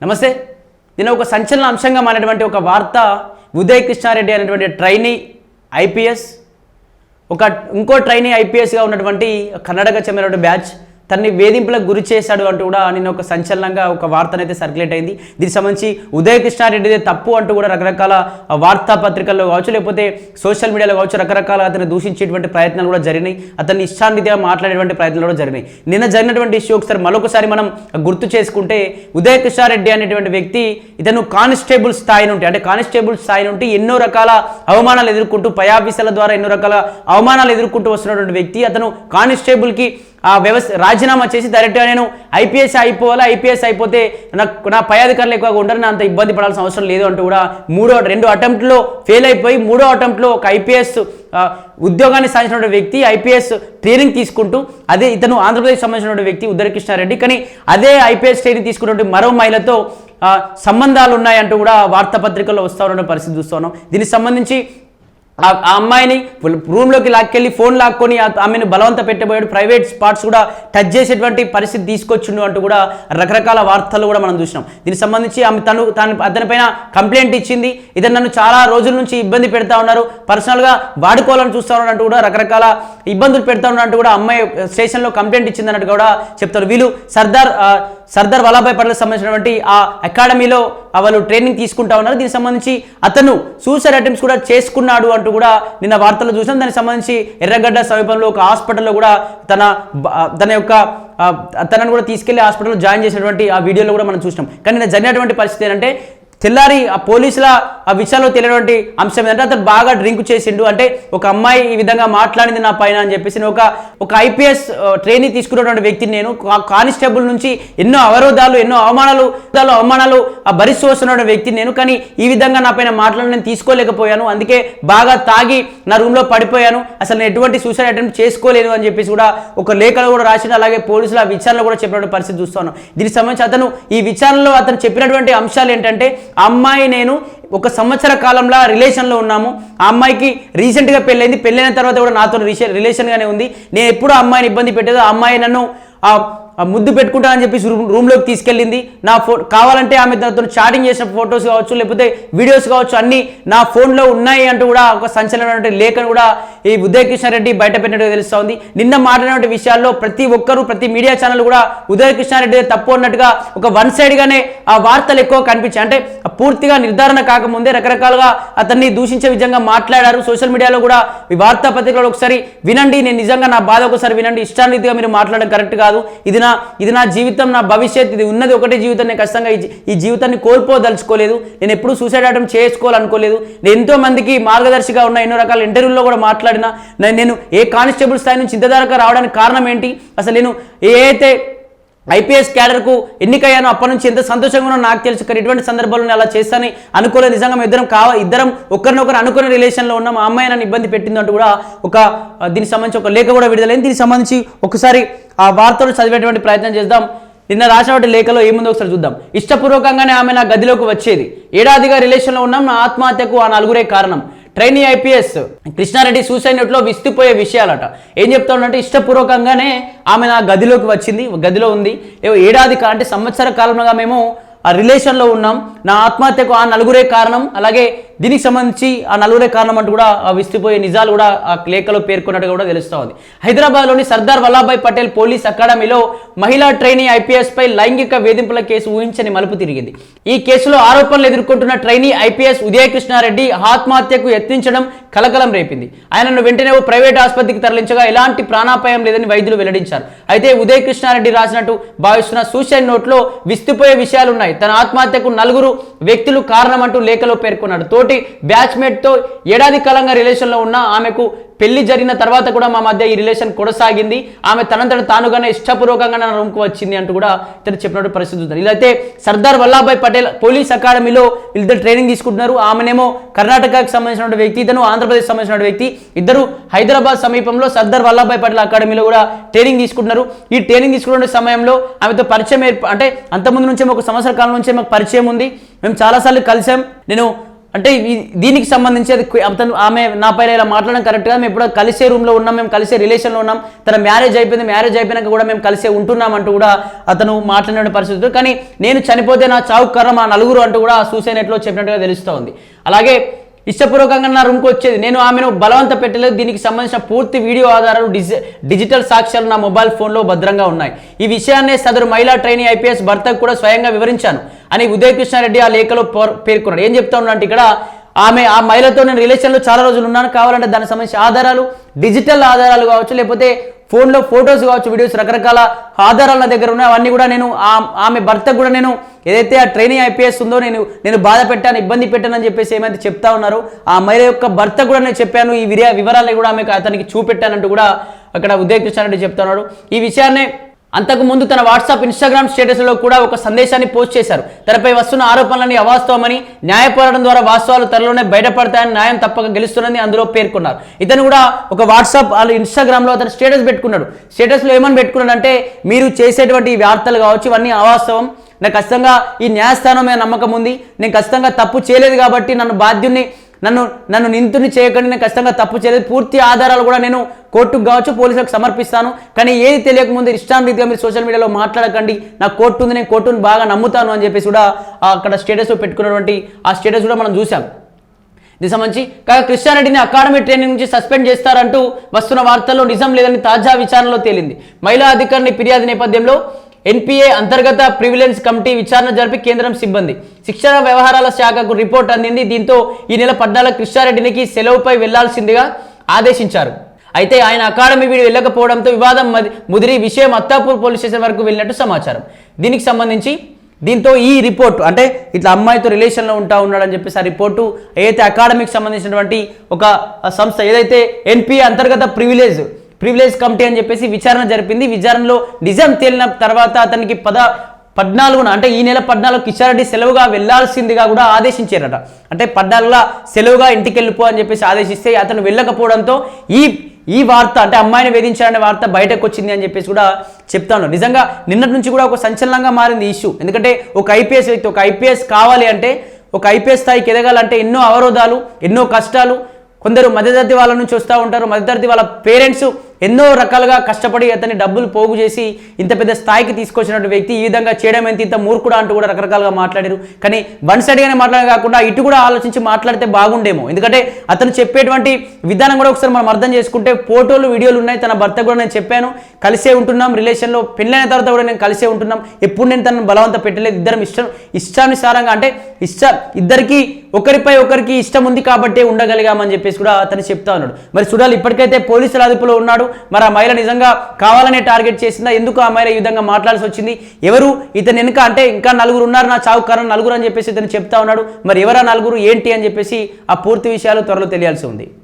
నమస్తే. నేను ఒక సంచలన అంశంగా మారినటువంటి ఒక వార్త, ఉదయ్ కృష్ణారెడ్డి అనేటువంటి ట్రైనీ ఐపీఎస్ ఇంకో ట్రైనీ ఐపీఎస్గా ఉన్నటువంటి కర్ణాటక చెందినటువంటి బ్యాచ్ తనని వేధింపులకు గురి చేశాడు అంటూ కూడా నిన్న ఒక సంచలనంగా ఒక వార్తనైతే సర్క్యులేట్ అయింది. దీనికి సంబంధించి ఉదయ్ కృష్ణారెడ్డిదే తప్పు అంటూ కూడా రకరకాల వార్తాపత్రికల్లో కావచ్చు, లేకపోతే సోషల్ మీడియాలో కావచ్చు, రకరకాల అతన్ని దూషించేటువంటి ప్రయత్నాలు కూడా జరిగినాయి. అతన్ని ఇష్టాన్రీతిగా మాట్లాడేటువంటి ప్రయత్నాలు కూడా జరిగినాయి. నిన్న జరిగినటువంటి ఇష్యూ ఒకసారి మరొకసారి మనం గుర్తు చేసుకుంటే, ఉదయ్ కృష్ణారెడ్డి అనేటువంటి వ్యక్తి ఇతను కానిస్టేబుల్ స్థాయి నుండి ఎన్నో రకాల అవమానాలు ఎదుర్కొంటూ, పై ఆఫీసర్ల ద్వారా ఎన్నో రకాల అవమానాలు ఎదుర్కొంటూ వస్తున్నటువంటి వ్యక్తి. అతను కానిస్టేబుల్కి ఆ రాజీనామా చేసి డైరెక్ట్గా నేను ఐపీఎస్ అయిపోతే నా పై అధికారులు ఎక్కువగా ఉండరు, నా అంత ఇబ్బంది పడాల్సిన అవసరం లేదు అంటూ కూడా 2 అటెంప్ట్లో ఫెయిల్ అయిపోయి 3వ అటెంప్ట్లో ఒక ఐపీఎస్ ఉద్యోగాన్ని సాధించినటువంటి వ్యక్తి, ఐపీఎస్ ట్రైనింగ్ తీసుకుంటూ, అదే ఇతను ఆంధ్రప్రదేశ్ సంబంధించిన వ్యక్తి ఉదయ్ కృష్ణారెడ్డి. కానీ అదే ఐపీఎస్ ట్రైనింగ్ తీసుకున్నటువంటి మరో మహిళతో సంబంధాలు ఉన్నాయంటూ కూడా వార్తాపత్రికల్లో వస్తూ ఉన్న పరిస్థితి చూస్తున్నాం. దీనికి సంబంధించి ఆ అమ్మాయిని రూమ్లోకి లాక్కెళ్ళి ఫోన్ లాక్కొని ఆమెను బలవంత పెట్టబోయాడు, ప్రైవేట్ స్పాట్స్ కూడా టచ్ చేసేటువంటి పరిస్థితి తీసుకొచ్చిండు అంటూ కూడా రకరకాల వార్తలు కూడా మనం చూసినాం. దీనికి సంబంధించి ఆమె అతనిపైన కంప్లైంట్ ఇచ్చింది. ఇతను నన్ను చాలా రోజుల నుంచి ఇబ్బంది పెడతా ఉన్నారు, పర్సనల్గా వాడుకోవాలని చూస్తా ఉన్నట్టు కూడా రకరకాల ఇబ్బందులు పెడతా ఉన్నట్టు కూడా అమ్మాయి స్టేషన్లో కంప్లైంట్ ఇచ్చింది అన్నట్టు కూడా చెప్తారు. వీళ్ళు సర్దార్ వల్లభాయ్ పటేల్కి సంబంధించినటువంటి ఆ అకాడమీలో వాళ్ళు ట్రైనింగ్ తీసుకుంటా ఉన్నారు. దీనికి సంబంధించి అతను సూసైడ్ అటెంప్ట్స్ కూడా చేసుకున్నాడు అంటూ కూడా నిన్న వార్తలు చూసాం. దానికి సంబంధించి ఎర్రగడ్డ సమీపంలో ఒక హాస్పిటల్లో కూడా తనను కూడా తీసుకెళ్లి హాస్పిటల్లో జాయిన్ చేసినటువంటి ఆ వీడియోలో కూడా మనం చూసినాం. కానీ నిన్న జరిగినటువంటి పరిస్థితి ఏంటంటే, తెల్లారి ఆ పోలీసుల ఆ విషయాల్లో తెలియనటువంటి అంశం ఏంటంటే, అతను బాగా డ్రింక్ చేసిండు, అంటే ఒక అమ్మాయి ఈ విధంగా మాట్లాడింది నా పైన అని చెప్పేసి, ఒక ఐపీఎస్ ట్రైనింగ్ తీసుకున్నటువంటి వ్యక్తిని, నేను కానిస్టేబుల్ నుంచి ఎన్నో అవరోధాలు, ఎన్నో అవమానాలు భరిస్తూ వస్తున్న వ్యక్తిని నేను. కానీ ఈ విధంగా నా పైన మాట్లాడి నేను తీసుకోలేకపోయాను, అందుకే బాగా తాగి నా రూమ్లో పడిపోయాను, అసలు నేను ఎటువంటి సూసైడ్ అటెంప్ట్ చేసుకోలేదు అని చెప్పేసి కూడా ఒక లేఖలో కూడా రాసిన, అలాగే పోలీసుల విచారణలో కూడా చెప్పినటువంటి పరిస్థితి చూస్తాను. దీనికి సంబంధించి అతను ఈ విచారణలో అతను చెప్పినటువంటి అంశాలు ఏంటంటే, ఆ అమ్మాయి నేను 1 సంవత్సర కాలంలో రిలేషన్లో ఉన్నాము, ఆ అమ్మాయికి రీసెంట్గా పెళ్ళైన తర్వాత కూడా నాతో రిలేషన్గానే ఉంది, నేను ఎప్పుడు ఆ అమ్మాయిని ఇబ్బంది పెట్టేది, ఆ అమ్మాయి నన్ను ముద్దు పెట్టుకుంటానని చెప్పేసి రూమ్లోకి తీసుకెళ్ళింది. కావాలంటే ఆమె తనతో చాటింగ్ చేసిన ఫొటోస్ కావచ్చు, లేకపోతే వీడియోస్ కావచ్చు, అన్నీ నా ఫోన్లో ఉన్నాయి అంటూ కూడా ఒక సంచలనమైన లేఖను కూడా ఈ ఉదయ్ కృష్ణారెడ్డి బయట పెట్టినట్టుగా తెలుస్తోంది. నిన్న మాట్లాడిన విషయాల్లో ప్రతి మీడియా ఛానల్ కూడా ఉదయ్ కృష్ణారెడ్డి తప్పు అన్నట్టుగా ఒక వన్ సైడ్గానే ఆ వార్తలు ఎక్కువ కనిపించాయి. అంటే పూర్తిగా నిర్ధారణ కాకముందే రకరకాలుగా అతన్ని దూషించే విధంగా మాట్లాడారు. సోషల్ మీడియాలో కూడా ఈ వార్తాపత్రికలో ఒకసారి వినండి, నేను నిజంగా నా బాధ ఒకసారి వినండి, ఇష్టారీతిగా మీరు మాట్లాడడం కరెక్ట్ కాదు, ఇది నా జీవితం, నా భవిష్యత్, ఇది ఉన్నది ఒకటే జీవితం, నేను ఖచ్చితంగా ఈ జీవితాన్ని కోల్పోదలుచుకోలేదు, నేను ఎప్పుడూ సూసైడ్ అటెంప్ట్ చేసుకోవాలనుకోలేదు, నేను ఎంతో మందికి మార్గదర్శిగా ఉన్న, ఎన్నో రకాల ఇంటర్వ్యూల్లో కూడా మాట్లాడినా, నేను ఏ కానిస్టేబుల్ స్థాయి నుంచి ఇంతదాకా రావడానికి కారణం ఏంటి, అసలు నేను ఏదైతే ఐపీఎస్ క్యాడర్కు ఎన్నికయ్యానో అప్పటి నుంచి ఎంత సంతోషంగా ఉన్నా నాకు తెలుసు, కానీ ఇటువంటి సందర్భాల్లో నేను అలా చేస్తానని అనుకోలేదు. నిజంగా మేము ఇద్దరం ఒకరినొకరు అనుకునే రిలేషన్లో ఉన్నాం, ఆ అమ్మాయి నన్ను ఇబ్బంది పెట్టిందంటూ కూడా దీనికి సంబంధించి ఒక లేఖ కూడా విడుదలైంది. దీనికి సంబంధించి ఒకసారి ఆ వార్తలు చదివేటువంటి ప్రయత్నం చేద్దాం. నిన్న రాసినటువంటి లేఖలో ఏముందో ఒకసారి చూద్దాం. ఇష్టపూర్వకంగానే ఆమె నా గదిలోకి వచ్చేది, ఏడాదిగా రిలేషన్లో ఉన్నాం, నా ఆత్మహత్యకు ఆ 4 కారణం. ట్రైనీ ఐపీఎస్ కృష్ణారెడ్డి సూసైడ్ నోట్లో విస్తుపోయే విషయాలట. ఏం చెప్తా ఉన్నట్టే, ఇష్టపూర్వకంగానే ఆమె నా గదిలో ఉంది, ఏడాది అంటే సంవత్సర కాలంగా మేము ఆ రిలేషన్లో ఉన్నాం, నా ఆత్మహత్యకు ఆ 4 కారణం, అలాగే దీనికి సంబంధించి ఆ 4 కారణం అంటూ కూడా ఆ విస్తుపోయే నిజాలు కూడా ఆ లేఖలో పేర్కొన్నట్టుగా కూడా తెలుస్తూ ఉంది. హైదరాబాద్లోని సర్దార్ వల్లభాయ్ పటేల్ పోలీస్ అకాడమీలో మహిళా ట్రైనీ ఐపీఎస్ పై లైంగిక వేధింపుల కేసు ఊహించని మలుపు తిరిగింది. ఈ కేసులో ఆరోపణలు ఎదుర్కొంటున్న ట్రైనీ ఐపీఎస్ ఉదయ్ కృష్ణారెడ్డి ఆత్మహత్యకు యత్నించడం కలకలం రేపింది. ఆయనను వెంటనే ప్రైవేట్ ఆసుపత్రికి తరలించగా ఎలాంటి ప్రాణాపాయం లేదని వైద్యులు వెల్లడించారు. అయితే ఉదయ్ కృష్ణారెడ్డి రాసినట్టు భావిస్తున్న సూసైడ్ నోట్లో విస్తుపోయే విషయాలు ఉన్నాయి. తన ఆత్మహత్యకు 4 వ్యక్తులు కారణం అంటూ లేఖలో పేర్కొన్నాడు. తోటి బ్యాచ్మేట్తో ఏడాది కాలంగా రిలేషన్లో ఉన్న ఆమెకు పెళ్లి జరిగిన తర్వాత కూడా మా మధ్య ఈ రిలేషన్ కొనసాగింది, ఆమె తనంతట తానుగానే ఇష్టపూర్వకంగా నా రూమ్కి వచ్చింది అంటూ కూడా ఇతను చెప్పినట్టు పరిస్థితి ఉంది. ఇదైతే సర్దార్ వల్లభాయ్ పటేల్ పోలీస్ అకాడమీలో వీళ్ళిద్దరు ట్రైనింగ్ తీసుకుంటున్నారు. ఆమెనేమో కర్ణాటకకు సంబంధించిన వ్యక్తి, ఇతను ఆంధ్రప్రదేశ్ సంబంధించిన వ్యక్తి, ఇద్దరు హైదరాబాద్ సమీపంలో సర్దార్ వల్లభాయ్ పటేల్ అకాడమీలో కూడా ట్రైనింగ్ తీసుకుంటున్నారు. ఈ ట్రైనింగ్ తీసుకునే సమయంలో ఆమెతో పరిచయం అంటే అంతకుముందు నుంచే 1 సంవత్సర కాలం నుంచే మాకు పరిచయం ఉంది, మేము చాలాసార్లు కలిసాం, నేను అంటే దీనికి సంబంధించి అతను ఆమె నా పైన ఇలా మాట్లాడడం కరెక్ట్గా, మేము ఇప్పుడు కలిసే రూమ్లో ఉన్నాం, మేము కలిసే రిలేషన్లో ఉన్నాం, తన మ్యారేజ్ అయిపోయినాక కూడా మేము కలిసే ఉంటున్నాం అంటూ కూడా అతను మాట్లాడిన పరిస్థితులు. కానీ నేను చనిపోతే నా చావు కారణం ఆ నలుగురు అంటూ కూడా సూసైడ్ నెట్లో చెప్పినట్టుగా తెలుస్తూ ఉంది. అలాగే ఇష్టపూర్వకంగా నా రూమ్కి వచ్చేది, నేను ఆమెను బలవంత పెట్టలేదు, దీనికి సంబంధించిన పూర్తి వీడియో ఆధారాలు డిజిటల్ సాక్ష్యాలు నా మొబైల్ ఫోన్లో భద్రంగా ఉన్నాయి. ఈ విషయాన్నే సదరు మహిళా ట్రైనీ ఐపీఎస్ భర్తకు కూడా స్వయంగా వివరించాను అని ఉదయ్ కృష్ణారెడ్డి ఆ లేఖలో పేర్కొన్నాడు. ఏం చెప్తా ఉన్నా అంటే ఇక్కడ ఆ మహిళతో నేను రిలేషన్లో చాలా రోజులు ఉన్నాను, కావాలంటే దానికి సంబంధించిన ఆధారాలు, డిజిటల్ ఆధారాలు కావచ్చు, లేకపోతే ఫోన్లో ఫొటోస్ కావచ్చు, వీడియోస్, రకరకాల ఆధారాల దగ్గర ఉన్నాయి. అవన్నీ కూడా నేను ఆమె భర్తకు కూడా నేను ఏదైతే ఆ ట్రైనింగ్ ఐపీఎస్ ఉందో నేను బాధ పెట్టాను, ఇబ్బంది పెట్టాను అని చెప్పేసి ఏమైతే చెప్తా ఉన్నారో ఆ మహిళ యొక్క భర్త కూడా నేను చెప్పాను, ఈ వివరాలు కూడా అతనికి చూపెట్టానంటూ కూడా అక్కడ ఉదయ్ కృష్ణారెడ్డి చెప్తా ఉన్నాడు. ఈ విషయాన్ని అంతకుముందు తన వాట్సాప్, ఇన్స్టాగ్రామ్ స్టేటస్లో కూడా ఒక సందేశాన్ని పోస్ట్ చేశారు. తనపై వస్తున్న ఆరోపణలని అవాస్తవమని, న్యాయ పోరాటం ద్వారా వాస్తవాలు త్వరలోనే బయటపడతాయని, న్యాయం తప్పక గెలుస్తుందని అందులో పేర్కొన్నారు. ఇతను కూడా ఒక వాట్సాప్, ఇన్స్టాగ్రామ్లో అతను స్టేటస్ పెట్టుకున్నాడు. స్టేటస్లో ఏమని పెట్టుకున్నాడంటే, మీరు చేసేటువంటి వార్తలు కావచ్చు ఇవన్నీ అవాస్తవం, నాకు ఖచ్చితంగా ఈ న్యాయస్థానం మీద నమ్మకం ఉంది, నేను ఖచ్చితంగా తప్పు చేయలేదు కాబట్టి నన్ను నిందితుని చేయకండి, నేను ఖచ్చితంగా తప్పు చేయలేదు, పూర్తి ఆధారాలు కూడా నేను కోర్టుకు కావచ్చు పోలీసులకు సమర్పిస్తాను, కానీ ఏది తెలియకముందు ఇష్టానురీతిగా మీరు సోషల్ మీడియాలో మాట్లాడకండి, నాకు కోర్టు ఉంది, నేను కోర్టును బాగా నమ్ముతాను అని చెప్పేసి కూడా అక్కడ స్టేటస్లో పెట్టుకున్నటువంటి ఆ స్టేటస్ కూడా మనం చూసాం. దీనికి సంబంధించి కృష్ణారెడ్డిని అకాడమీ ట్రైనింగ్ నుంచి సస్పెండ్ చేస్తారంటూ వస్తున్న వార్తల్లో నిజం లేదని తాజా విచారణలో తేలింది. మహిళా అధికారిని ఫిర్యాదు నేపథ్యంలో ఎన్పిఏ అంతర్గత ప్రివిలెన్స్ కమిటీ విచారణ జరిపి కేంద్రం సిబ్బంది శిక్షణ వ్యవహారాల శాఖకు రిపోర్ట్ అందింది. దీంతో ఈ నెల 14 కృష్ణారెడ్డికి సెలవుపై వెళ్లాల్సిందిగా ఆదేశించారు. అయితే ఆయన అకాడమీ వీడి వెళ్ళకపోవడంతో వివాదం ముదిరి విషయం అత్తాపూర్ పోలీస్ స్టేషన్ వరకు వెళ్ళినట్టు సమాచారం. దీనికి సంబంధించి దీంతో ఈ రిపోర్టు అంటే ఇట్లా అమ్మాయితో రిలేషన్లో ఉన్నాడని చెప్పేసి ఆ రిపోర్టు ఏదైతే అకాడమీకి సంబంధించినటువంటి ఒక సంస్థ ఏదైతే ఎన్పిఏ అంతర్గత ప్రివిలేజ్ కమిటీ అని చెప్పేసి విచారణ జరిపింది. విచారణలో నిజం తేలిన తర్వాత అతనికి 14న అంటే ఈ నెల 14 కిషారెడ్డి సెలవుగా వెళ్లాల్సిందిగా కూడా ఆదేశించారట. అంటే 14ల సెలవుగా ఇంటికి వెళ్ళిపో అని చెప్పేసి ఆదేశిస్తే అతను వెళ్ళకపోవడంతో ఈ వార్త అంటే అమ్మాయిని వేధించాలనే వార్త బయటకు వచ్చింది అని చెప్పేసి కూడా చెప్తాను. నిజంగా నిన్నటి నుంచి కూడా ఒక సంచలనంగా మారింది ఇష్యూ. ఎందుకంటే ఒక ఐపీఎస్ వ్యక్తి ఒక ఐపీఎస్ కావాలి అంటే, ఒక ఐపీఎస్ స్థాయికి ఎదగాలంటే ఎన్నో అవరోధాలు, ఎన్నో కష్టాలు, కొందరు మధ్యతరగతి వాళ్ళ నుంచి వస్తూ ఉంటారు, మధ్యతరగతి వాళ్ళ పేరెంట్స్ ఎన్నో రకాలుగా కష్టపడి అతన్ని డబ్బులు పోగు చేసి ఇంత పెద్ద స్థాయికి తీసుకొచ్చినటువంటి వ్యక్తి ఈ విధంగా చేయడం ఇంత మూర్ఖుడా అంటూ కూడా రకరకాలుగా మాట్లాడారు. కానీ వన్ సైడ్గానే మాట్లాడడం కాకుండా ఇటు కూడా ఆలోచించి మాట్లాడితే బాగుండేమో. ఎందుకంటే అతను చెప్పేటువంటి విధానం కూడా ఒకసారి మనం అర్థం చేసుకుంటే ఫోటోలు, వీడియోలు ఉన్నాయి. తన భర్త కూడా నేను చెప్పాను, కలిసే ఉంటున్నాం, రిలేషన్లో పెళ్ళైన తర్వాత కూడా నేను కలిసే ఉంటున్నాం, ఎప్పుడు నేను తనను బలవంత పెట్టలేదు, ఇద్దరం ఇష్టానుసారంగా అంటే ఇద్దరికి ఒకరిపై ఒకరికి ఇష్టం ఉంది కాబట్టి ఉండగలిగామని చెప్పేసి కూడా అతను చెప్తా ఉన్నాడు. మరి చూడాలి, ఇప్పటికైతే పోలీసుల అదుపులో ఉన్నాడు. మరి ఆ మహిళ నిజంగా కావాలనే టార్గెట్ చేసిందా, ఎందుకు ఆ మహిళ ఈ విధంగా మాట్లాడాల్సి వచ్చింది, ఎవరు ఇతను వెనుక అంటే ఇంకా నలుగురు ఉన్నారు, నా చావు కారణం నలుగురు అని చెప్పేసి ఇతను చెప్తా ఉన్నాడు. మరి ఎవరా నలుగురు ఏంటి అని చెప్పేసి ఆ పూర్తి విషయాలు త్వరలో తెలియాల్సి ఉంది.